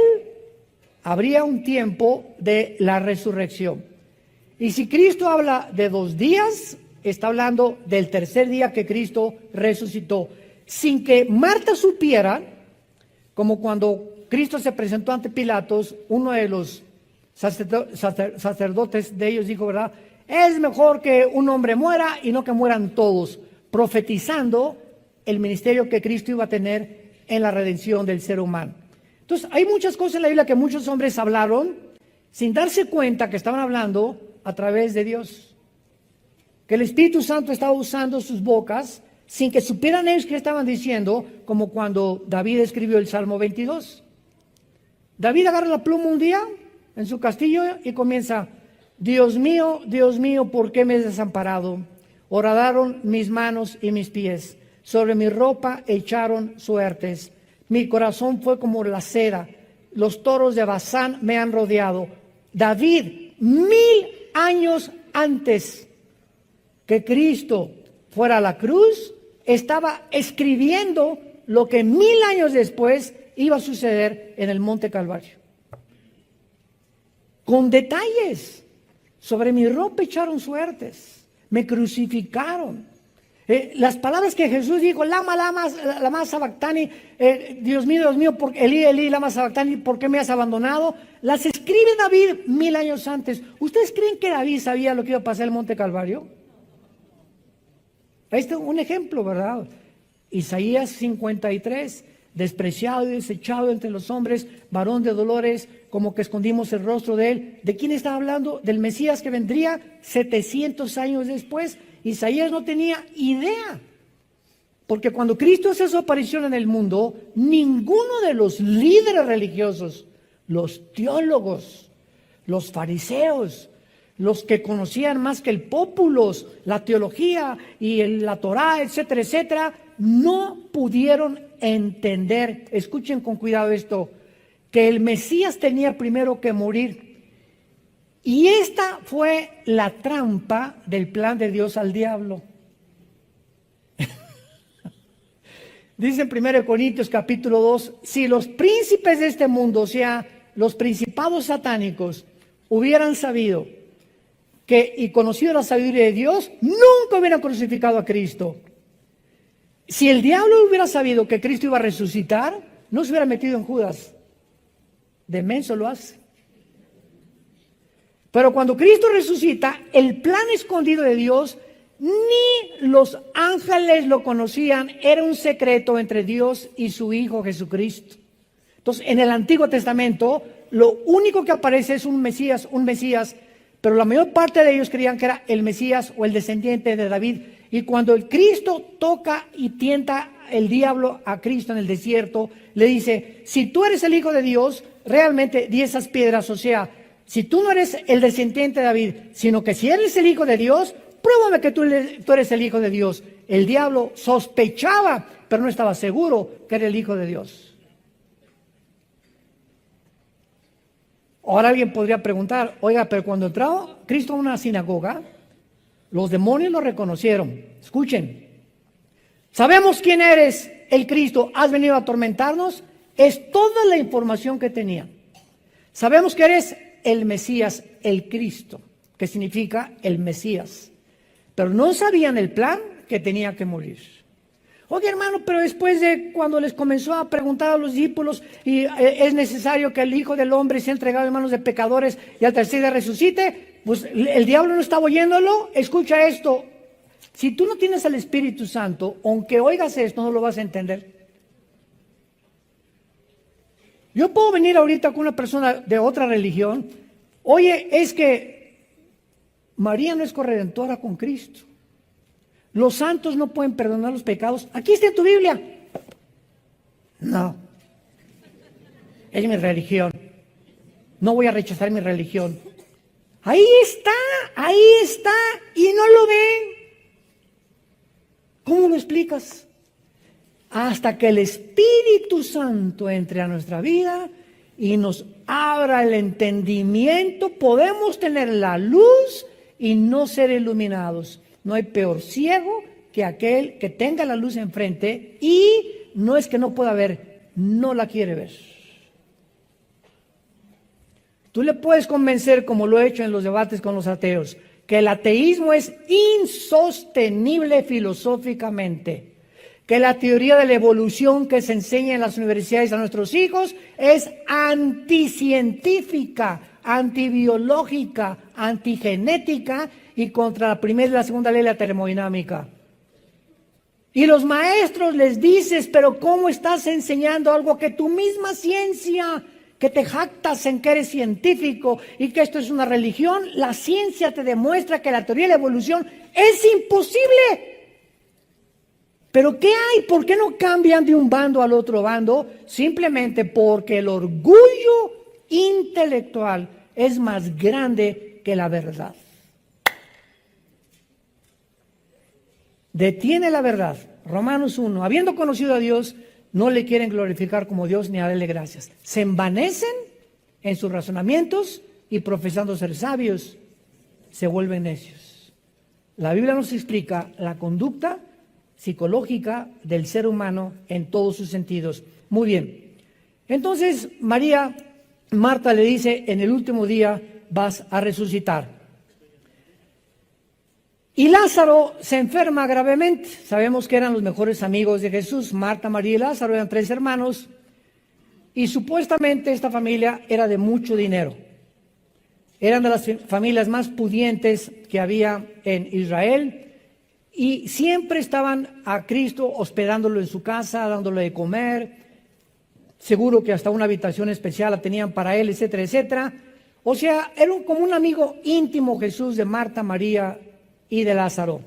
A: habría un tiempo de la resurrección. Y si Cristo habla de 2 días, está hablando del tercer día que Cristo resucitó. Sin que Marta supiera, como cuando Cristo se presentó ante Pilatos, uno de los sacerdotes de ellos dijo, ¿verdad? Es mejor que un hombre muera y no que mueran todos, profetizando el ministerio que Cristo iba a tener en la redención del ser humano. Entonces, hay muchas cosas en la Biblia que muchos hombres hablaron sin darse cuenta que estaban hablando a través de Dios. Que el Espíritu Santo estaba usando sus bocas sin que supieran ellos qué estaban diciendo, como cuando David escribió el Salmo 22. David agarra la pluma un día en su castillo y comienza, Dios mío, ¿por qué me has desamparado? Horadaron mis manos y mis pies, sobre mi ropa echaron suertes. Mi corazón fue como la cera, los toros de Basán me han rodeado. David, 1000 años antes que Cristo fuera a la cruz, estaba escribiendo lo que 1000 años después iba a suceder en el Monte Calvario. Con detalles. Sobre mi ropa echaron suertes, me crucificaron. Las palabras que Jesús dijo, lama sabactani, Dios mío, Elí, lama sabactani, ¿por qué me has abandonado? Las escribe David 1000 años antes. ¿Ustedes creen que David sabía lo que iba a pasar en el Monte Calvario? Este es un ejemplo, ¿verdad? Isaías 53, despreciado y desechado entre los hombres, varón de dolores, como que escondimos el rostro de él. ¿De quién está hablando? Del Mesías que vendría 700 años después. Isaías no tenía idea, porque cuando Cristo hace su aparición en el mundo, ninguno de los líderes religiosos, los teólogos, los fariseos, los que conocían más que el populus, la teología y la Torá, etcétera, etcétera, no pudieron entender, escuchen con cuidado esto, que el Mesías tenía primero que morir. Y esta fue la trampa del plan de Dios al diablo. Dice en 1 Corintios capítulo 2, si los príncipes de este mundo, o sea, los principados satánicos, hubieran sabido y conocido la sabiduría de Dios, nunca hubieran crucificado a Cristo. Si el diablo hubiera sabido que Cristo iba a resucitar, no se hubiera metido en Judas. De menso lo hace. Pero cuando Cristo resucita, el plan escondido de Dios, ni los ángeles lo conocían, era un secreto entre Dios y su Hijo Jesucristo. Entonces, en el Antiguo Testamento, lo único que aparece es un Mesías, pero la mayor parte de ellos creían que era el Mesías o el descendiente de David. Y cuando el Cristo toca y tienta el diablo a Cristo en el desierto, le dice, si tú eres el Hijo de Dios, realmente di esas piedras, o sea, si tú no eres el descendiente de David, sino que si eres el Hijo de Dios, pruébame que tú eres el Hijo de Dios. El diablo sospechaba, pero no estaba seguro que era el Hijo de Dios. Ahora alguien podría preguntar, oiga, pero cuando entró Cristo a una sinagoga, los demonios lo reconocieron. Escuchen, sabemos quién eres, el Cristo, has venido a atormentarnos. Es toda la información que tenía. Sabemos que eres el Mesías, el Cristo, que significa el Mesías. Pero no sabían el plan que tenía que morir. Oye, hermano, pero después de cuando les comenzó a preguntar a los discípulos y es necesario que el Hijo del Hombre sea entregado en manos de pecadores y al tercer día resucite, pues el diablo no estaba oyéndolo. Escucha esto, si tú no tienes al Espíritu Santo, aunque oigas esto, no lo vas a entender. Yo puedo venir ahorita con una persona de otra religión, oye, es que María no es corredentora con Cristo. Los santos no pueden perdonar los pecados. Aquí está en tu Biblia. No. Es mi religión. No voy a rechazar mi religión. Ahí está, y no lo ven. ¿Cómo lo explicas? hasta que el Espíritu Santo entre a nuestra vida y nos abra el entendimiento, podemos tener la luz y no ser iluminados. No hay peor ciego que aquel que tenga la luz enfrente y no es que no pueda ver, no la quiere ver. Tú le puedes convencer, como lo he hecho en los debates con los ateos, que el ateísmo es insostenible filosóficamente, que la teoría de la evolución que se enseña en las universidades a nuestros hijos es anticientífica, antibiológica, antigenética y contra la primera y la segunda ley de la termodinámica. Y los maestros les dices, pero ¿cómo estás enseñando algo que tu misma ciencia, que te jactas en que eres científico y que esto es una religión? La ciencia te demuestra que la teoría de la evolución es imposible. ¿Pero qué hay? ¿Por qué no cambian de un bando al otro bando? Simplemente porque el orgullo intelectual es más grande que la verdad. Detiene la verdad. Romanos 1. Habiendo conocido a Dios, no le quieren glorificar como Dios ni darle gracias. Se envanecen en sus razonamientos y profesando ser sabios, se vuelven necios. La Biblia nos explica la conducta psicológica del ser humano en todos sus sentidos. Muy bien. Entonces, Marta le dice, en el último día vas a resucitar. Y Lázaro se enferma gravemente. Sabemos que eran los mejores amigos de Jesús. Marta, María y Lázaro eran 3 hermanos. Y supuestamente esta familia era de mucho dinero. Eran de las familias más pudientes que había en Israel. Y siempre estaban a Cristo hospedándolo en su casa, dándole de comer. Seguro que hasta una habitación especial la tenían para él, etcétera, etcétera. O sea, era como un amigo íntimo Jesús de Marta, María y de Lázaro.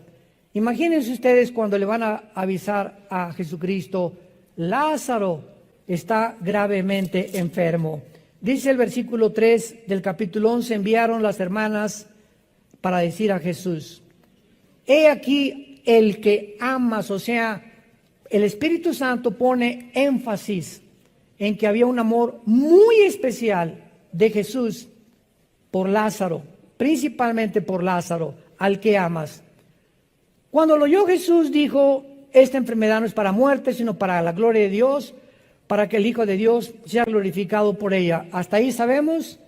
A: Imagínense ustedes cuando le van a avisar a Jesucristo, Lázaro está gravemente enfermo. Dice el versículo 3 del capítulo 11, enviaron las hermanas para decir a Jesús, he aquí el que amas, o sea, el Espíritu Santo pone énfasis en que había un amor muy especial de Jesús por Lázaro, principalmente por Lázaro, al que amas. Cuando lo oyó Jesús dijo, esta enfermedad no es para muerte, sino para la gloria de Dios, para que el Hijo de Dios sea glorificado por ella. Hasta ahí sabemos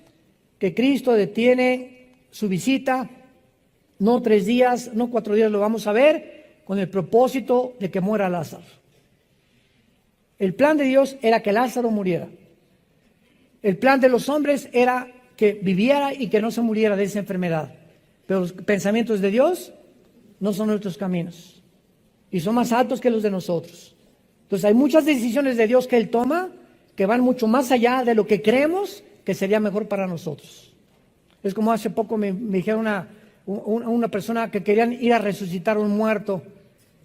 A: que Cristo detiene su visita, no 3 días, no 4 días, lo vamos a ver, con el propósito de que muera Lázaro. El plan de Dios era que Lázaro muriera. El plan de los hombres era que viviera y que no se muriera de esa enfermedad. Pero los pensamientos de Dios no son nuestros caminos y son más altos que los de nosotros. Entonces hay muchas decisiones de Dios que Él toma que van mucho más allá de lo que creemos que sería mejor para nosotros. Es como hace poco me dijeron una persona que querían ir a resucitar a un muerto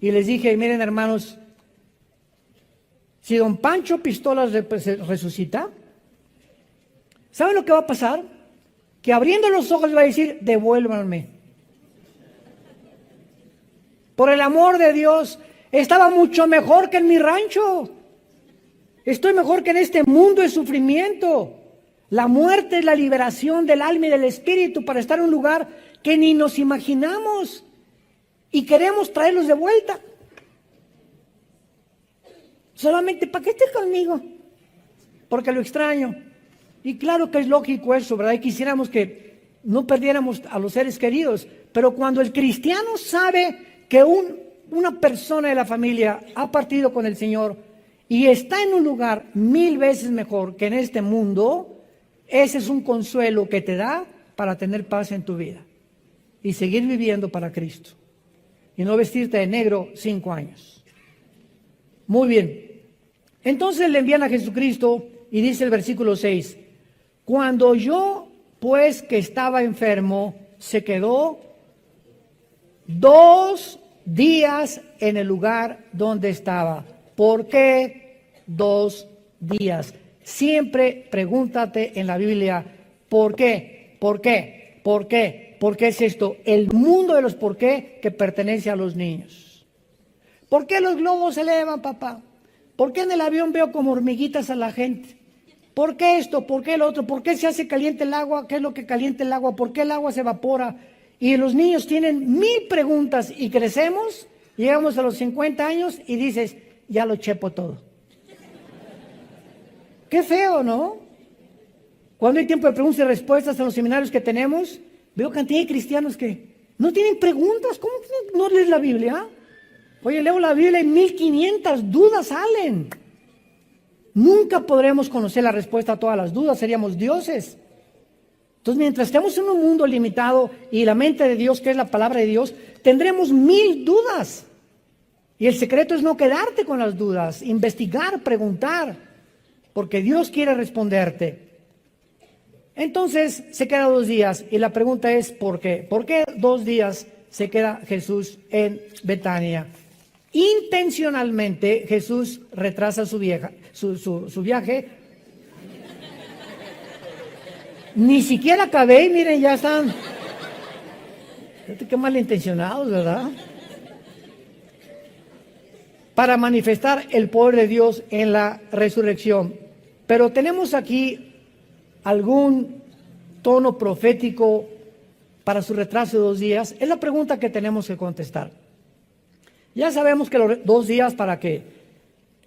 A: y les dije, miren hermanos, si don Pancho Pistolas resucita, ¿saben lo que va a pasar? Que abriendo los ojos va a decir, devuélvanme. Por el amor de Dios, estaba mucho mejor que en mi rancho. Estoy mejor que en este mundo de sufrimiento. La muerte es la liberación del alma y del espíritu para estar en un lugar que ni nos imaginamos y queremos traerlos de vuelta. Solamente, ¿para qué estés conmigo? Porque lo extraño. Y claro que es lógico eso, ¿verdad? Y quisiéramos que no perdiéramos a los seres queridos. Pero cuando el cristiano sabe que una persona de la familia ha partido con el Señor y está en un lugar 1000 veces mejor que en este mundo, ese es un consuelo que te da para tener paz en tu vida y seguir viviendo para Cristo. Y no vestirte de negro 5 años. Muy bien. Entonces le envían a Jesucristo y dice el versículo 6, cuando oyó pues que estaba enfermo, se quedó 2 días en el lugar donde estaba. ¿Por qué 2 días? Siempre pregúntate en la Biblia, ¿por qué? ¿Por qué? ¿Por qué? ¿Por qué es esto? El mundo de los por qué que pertenece a los niños. ¿Por qué los globos se elevan, papá? ¿Por qué en el avión veo como hormiguitas a la gente? ¿Por qué esto? ¿Por qué el otro? ¿Por qué se hace caliente el agua? ¿Qué es lo que calienta el agua? ¿Por qué el agua se evapora? Y los niños tienen 1000 preguntas y crecemos, llegamos a los 50 años y dices, ya lo chepo todo. Qué feo, ¿no? Cuando hay tiempo de preguntas y respuestas en los seminarios que tenemos, veo cantidad de cristianos que no tienen preguntas. ¿Cómo que no lees la Biblia? Oye, leo la Biblia y 1500 dudas salen. Nunca podremos conocer la respuesta a todas las dudas, seríamos dioses. Entonces, mientras estemos en un mundo limitado y la mente de Dios, que es la palabra de Dios, tendremos 1000 dudas. Y el secreto es no quedarte con las dudas, investigar, preguntar, porque Dios quiere responderte. Entonces, se queda 2 días y la pregunta es, ¿por qué? ¿Por qué 2 días se queda Jesús en Betania? Intencionalmente Jesús retrasa su viaje. Ni siquiera acabé y miren, ya están. Qué malintencionados, ¿verdad? Para manifestar el poder de Dios en la resurrección. Pero tenemos aquí algún tono profético para su retraso de 2 días. Es la pregunta que tenemos que contestar. Ya sabemos que los 2 días para que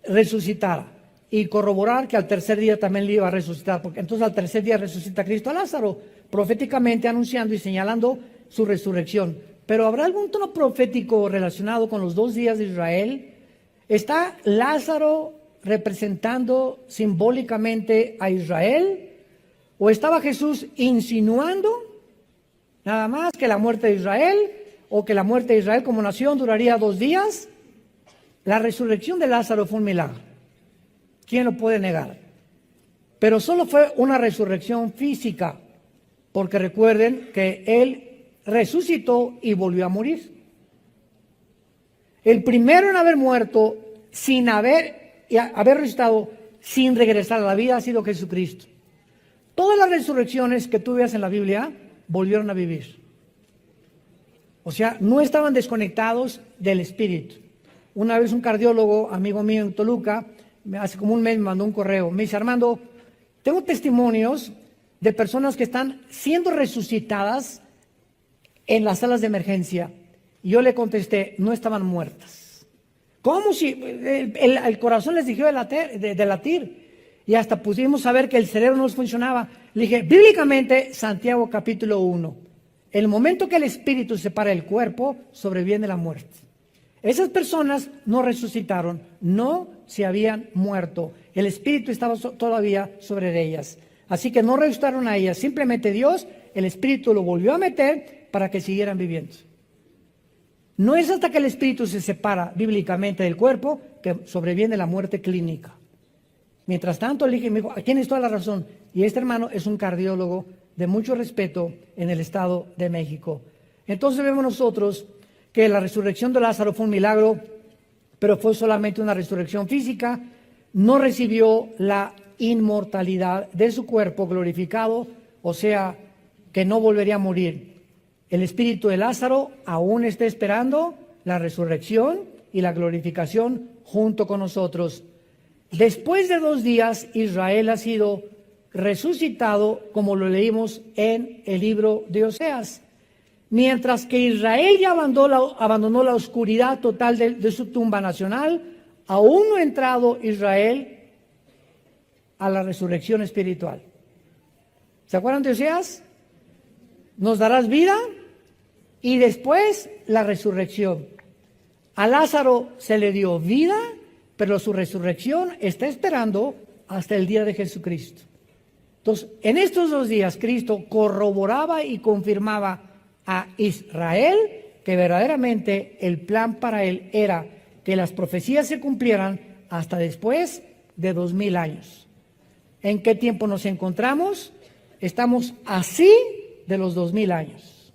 A: resucitara y corroborar que al tercer día también le iba a resucitar, porque entonces al tercer día resucita Cristo a Lázaro, proféticamente anunciando y señalando su resurrección. Pero ¿habrá algún tono profético relacionado con los 2 días de Israel? ¿Está Lázaro representando simbólicamente a Israel? ¿O estaba Jesús insinuando nada más que la muerte de Israel, o que la muerte de Israel como nación duraría 2 días? La resurrección de Lázaro fue un milagro. ¿Quién lo puede negar? Pero solo fue una resurrección física, porque recuerden que él resucitó y volvió a morir. El primero en haber muerto sin haber resucitado, sin regresar a la vida, ha sido Jesucristo. Todas las resurrecciones que tú veas en la Biblia volvieron a vivir. O sea, no estaban desconectados del espíritu. Una vez un cardiólogo, amigo mío en Toluca, hace como un mes me mandó un correo. Me dice, Armando, tengo testimonios de personas que están siendo resucitadas en las salas de emergencia. Y yo le contesté, no estaban muertas. ¿Cómo si el corazón les dejó de latir? Y hasta pudimos saber que el cerebro no les funcionaba. Le dije, bíblicamente, Santiago capítulo 1, el momento que el espíritu separa el cuerpo, sobreviene la muerte. Esas personas no resucitaron, no se habían muerto. El espíritu estaba todavía sobre ellas. Así que no resucitaron a ellas. Simplemente Dios, el espíritu lo volvió a meter para que siguieran viviendo. No es hasta que el espíritu se separa bíblicamente del cuerpo que sobreviene la muerte clínica. Mientras tanto, le dije, me dijo, tienes toda la razón. Y este hermano es un cardiólogo de mucho respeto en el Estado de México. Entonces vemos nosotros que la resurrección de Lázaro fue un milagro, pero fue solamente una resurrección física. No recibió la inmortalidad de su cuerpo glorificado, o sea, que no volvería a morir. El espíritu de Lázaro aún está esperando la resurrección y la glorificación junto con nosotros. Después de 2 días, Israel ha sido resucitado, como lo leímos en el libro de Oseas. Mientras que Israel ya abandonó la oscuridad total de su tumba nacional, aún no ha entrado Israel a la resurrección espiritual. ¿Se acuerdan de Oseas? Nos darás vida y después la resurrección. A Lázaro se le dio vida, pero su resurrección está esperando hasta el día de Jesucristo. Entonces, en estos 2 días, Cristo corroboraba y confirmaba a Israel que verdaderamente el plan para él era que las profecías se cumplieran hasta después de 2000 años. ¿En qué tiempo nos encontramos? Estamos así de los 2000 años.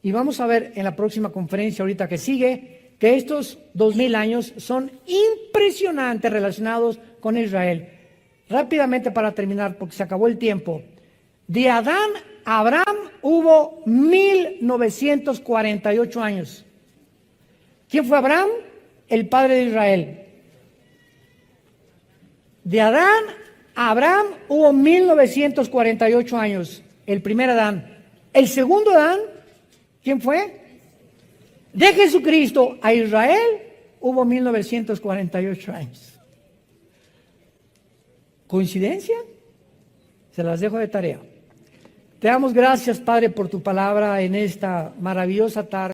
A: Y vamos a ver en la próxima conferencia ahorita que sigue que estos 2000 años son impresionantes relacionados con Israel. Rápidamente para terminar, porque se acabó el tiempo. De Adán a Abraham hubo 1948 años. ¿Quién fue Abraham? El padre de Israel. De Adán a Abraham hubo 1948 años, el primer Adán. El segundo Adán, ¿quién fue? De Jesucristo a Israel hubo 1948 años. ¿Coincidencia? Se las dejo de tarea. Te damos gracias, Padre, por tu palabra en esta maravillosa tarde.